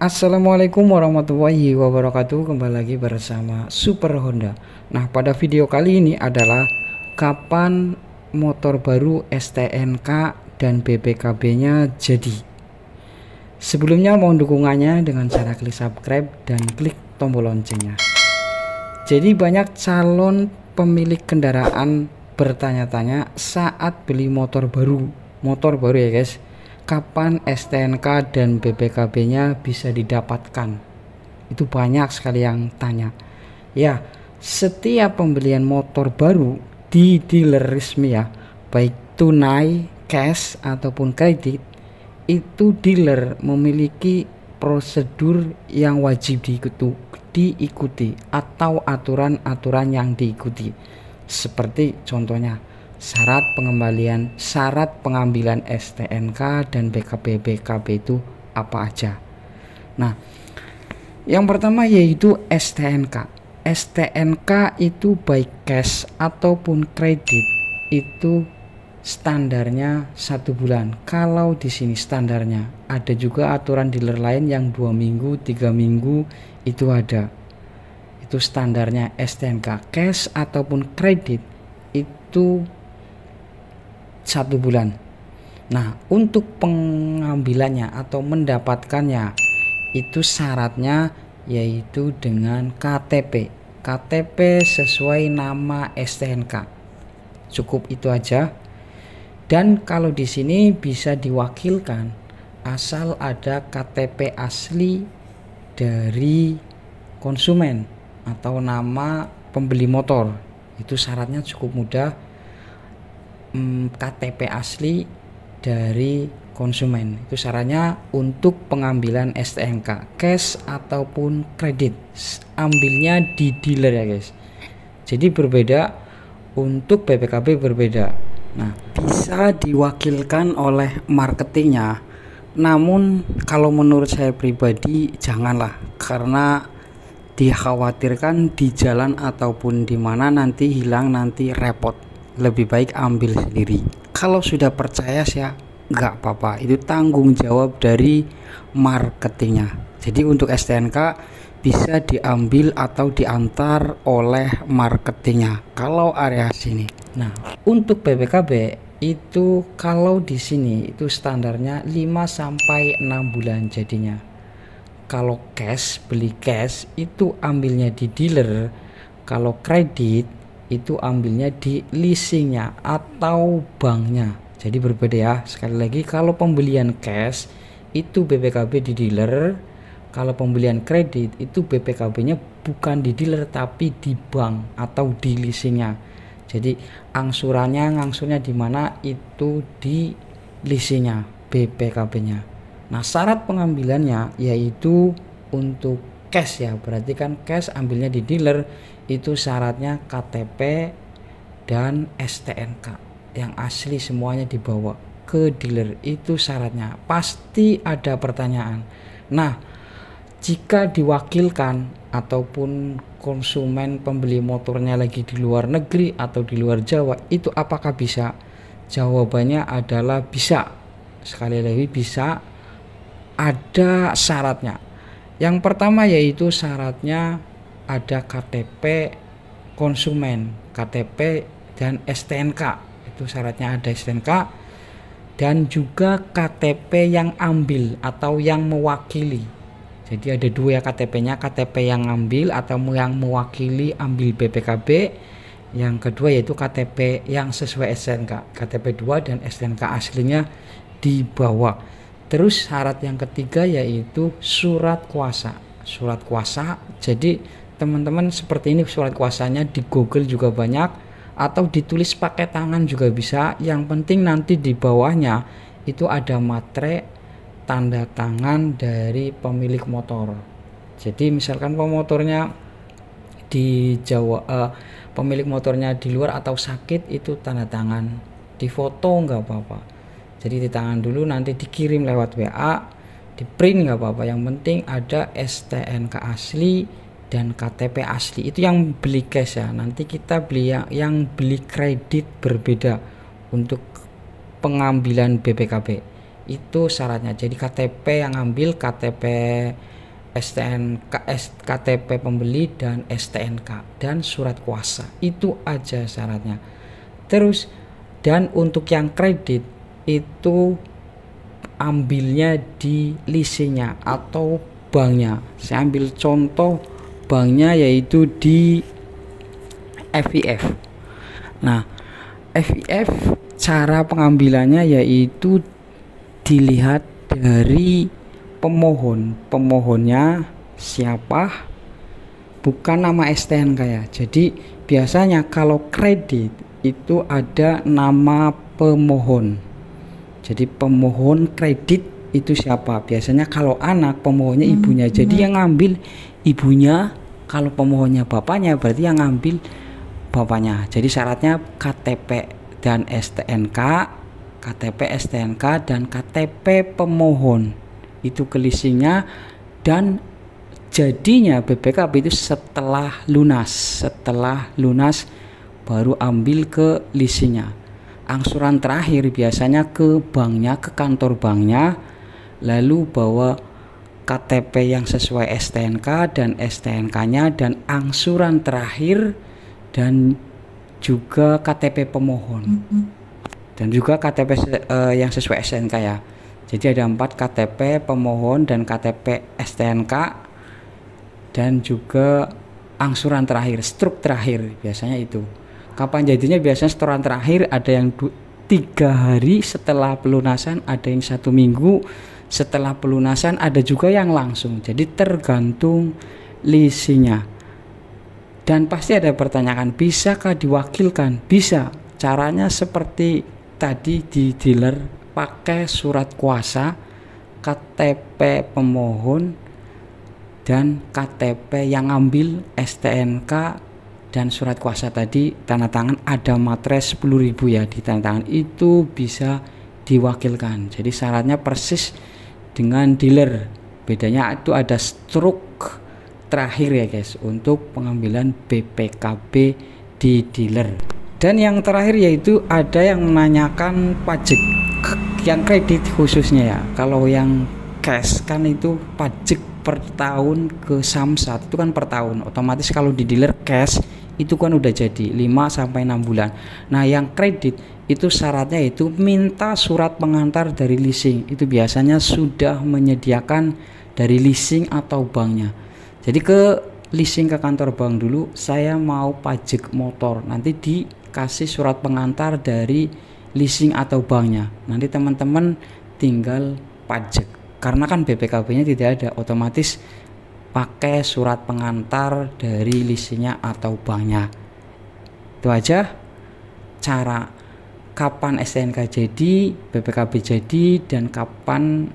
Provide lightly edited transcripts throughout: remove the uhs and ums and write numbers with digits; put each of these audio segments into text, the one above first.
Assalamualaikum warahmatullahi wabarakatuh. Kembali lagi bersama Super Honda. Nah, pada video kali ini adalah kapan motor baru STNK dan BPKB nya jadi. Sebelumnya mohon dukungannya dengan cara klik subscribe dan klik tombol loncengnya. Jadi banyak calon pemilik kendaraan bertanya-tanya saat beli motor baru ya guys, kapan STNK dan BPKB nya bisa didapatkan. Itu banyak sekali yang tanya. Ya, setiap pembelian motor baru di dealer resmi ya, baik tunai, cash ataupun kredit, itu dealer memiliki prosedur yang wajib diikuti atau aturan-aturan yang diikuti. Seperti contohnya syarat pengambilan STNK dan BKB itu apa aja. Nah, yang pertama yaitu STNK. STNK itu baik cash ataupun kredit itu standarnya 1 bulan. Kalau di sini standarnya, ada juga aturan dealer lain yang 2 minggu, 3 minggu itu ada. Itu standarnya STNK. Cash ataupun kredit itu 1 bulan. Nah, untuk pengambilannya atau mendapatkannya itu syaratnya yaitu dengan KTP sesuai nama STNK. Cukup itu aja. Dan kalau di sini bisa diwakilkan asal ada KTP asli dari konsumen atau nama pembeli motor. Itu syaratnya cukup mudah. KTP asli dari konsumen itu syaratnya untuk pengambilan STNK, cash ataupun kredit. Ambilnya di dealer ya guys. Jadi berbeda, untuk BPKB berbeda. Nah, bisa diwakilkan oleh marketingnya. Namun kalau menurut saya pribadi janganlah, karena dikhawatirkan di jalan ataupun di mana nanti hilang, nanti repot. Lebih baik ambil sendiri. Kalau sudah percaya sih nggak apa-apa, itu tanggung jawab dari marketingnya. Jadi untuk STNK bisa diambil atau diantar oleh marketingnya kalau area sini. Nah, untuk BPKB itu kalau di sini itu standarnya 5 sampai 6 bulan jadinya. Kalau cash, beli cash itu ambilnya di dealer. Kalau kredit itu ambilnya di leasingnya atau banknya. Jadi berbeda ya. Sekali lagi, kalau pembelian cash itu BPKB di dealer. Kalau pembelian kredit itu BPKB nya bukan di dealer tapi di bank atau di leasingnya. Jadi ngangsurnya di mana, itu di leasingnya, BPKB nya. Nah, syarat pengambilannya yaitu untuk cash ya, berarti kan cash ambilnya di dealer, itu syaratnya KTP dan STNK yang asli semuanya dibawa ke dealer. Itu syaratnya. Pasti ada pertanyaan. Nah, jika diwakilkan ataupun konsumen pembeli motornya lagi di luar negeri atau di luar Jawa, itu apakah bisa? Jawabannya adalah bisa. Sekali lagi bisa. Ada syaratnya. Yang pertama yaitu syaratnya ada KTP konsumen, KTP dan STNK. Itu syaratnya ada STNK dan juga KTP yang ambil atau yang mewakili. Jadi ada 2 ya KTP-nya, KTP yang ambil atau yang mewakili ambil BPKB. Yang kedua yaitu KTP yang sesuai STNK, KTP 2 dan STNK aslinya dibawa. Terus syarat yang ketiga yaitu surat kuasa. Surat kuasa, jadi teman-teman seperti ini surat kuasanya, di Google juga banyak atau ditulis pakai tangan juga bisa. Yang penting nanti di bawahnya itu ada materai tanda tangan dari pemilik motor. Jadi misalkan pemotornya di Jawa, pemilik motornya di luar atau sakit, itu tanda tangan, di foto nggak apa-apa. Jadi di tangan dulu, nanti dikirim lewat WA, di print nggak apa-apa. Yang penting ada STNK asli dan KTP asli. Itu yang beli cash ya. Nanti kita beli yang beli kredit berbeda untuk pengambilan BPKB. Itu syaratnya. Jadi KTP yang ambil KTP STNK, KTP pembeli dan STNK dan surat kuasa. Itu aja syaratnya. Terus dan untuk yang kredit itu ambilnya di leasingnya atau banknya. Saya ambil contoh banknya yaitu di FIF. Nah, FIF cara pengambilannya yaitu dilihat dari pemohonnya siapa, bukan nama STNK ya. Jadi biasanya kalau kredit itu ada nama pemohon. Jadi pemohon kredit itu siapa? Biasanya kalau anak pemohonnya ibunya. Jadi yang ngambil ibunya, kalau pemohonnya bapaknya berarti yang ngambil bapaknya. Jadi syaratnya KTP dan STNK, KTP STNK dan KTP pemohon itu ke leasingnya, dan jadinya BPKB itu setelah lunas baru ambil ke leasingnya. Angsuran terakhir biasanya ke banknya, ke kantor banknya, lalu bawa KTP yang sesuai STNK dan STNK-nya dan angsuran terakhir dan juga KTP pemohon dan juga KTP yang sesuai STNK ya. Jadi ada 4 KTP pemohon dan KTP STNK dan juga angsuran terakhir, struk terakhir biasanya itu. Kapan jadinya? Biasanya setoran terakhir ada yang 3 hari setelah pelunasan, ada yang 1 minggu setelah pelunasan, ada juga yang langsung. Jadi tergantung leasingnya. Dan pasti ada pertanyaan, bisakah diwakilkan? Bisa. Caranya seperti tadi di dealer, pakai surat kuasa, KTP pemohon dan KTP yang ambil STNK dan surat kuasa tadi, tanda tangan, ada materai 10.000 ya di tanda tangan, itu bisa diwakilkan. Jadi syaratnya persis dengan dealer, bedanya itu ada struk terakhir ya guys untuk pengambilan BPKB di dealer. Dan yang terakhir yaitu ada yang menanyakan pajak yang kredit khususnya ya. Kalau yang cash kan itu pajak per tahun ke Samsat itu kan per tahun, otomatis kalau di dealer cash itu kan udah jadi 5-6 bulan. Nah yang kredit itu syaratnya itu minta surat pengantar dari leasing, itu biasanya sudah menyediakan dari leasing atau banknya. Jadi ke leasing, ke kantor bank dulu, saya mau pajak motor, nanti dikasih surat pengantar dari leasing atau banknya, nanti teman-teman tinggal pajak. Karena kan BPKB nya tidak ada, otomatis pakai surat pengantar dari leasingnya atau banknya. Itu aja cara kapan STNK jadi, BPKB jadi, dan kapan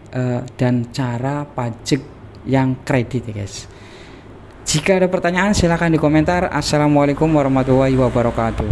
dan cara pajak yang kredit ya guys. Jika ada pertanyaan silahkan di komentar. Assalamualaikum warahmatullahi wabarakatuh.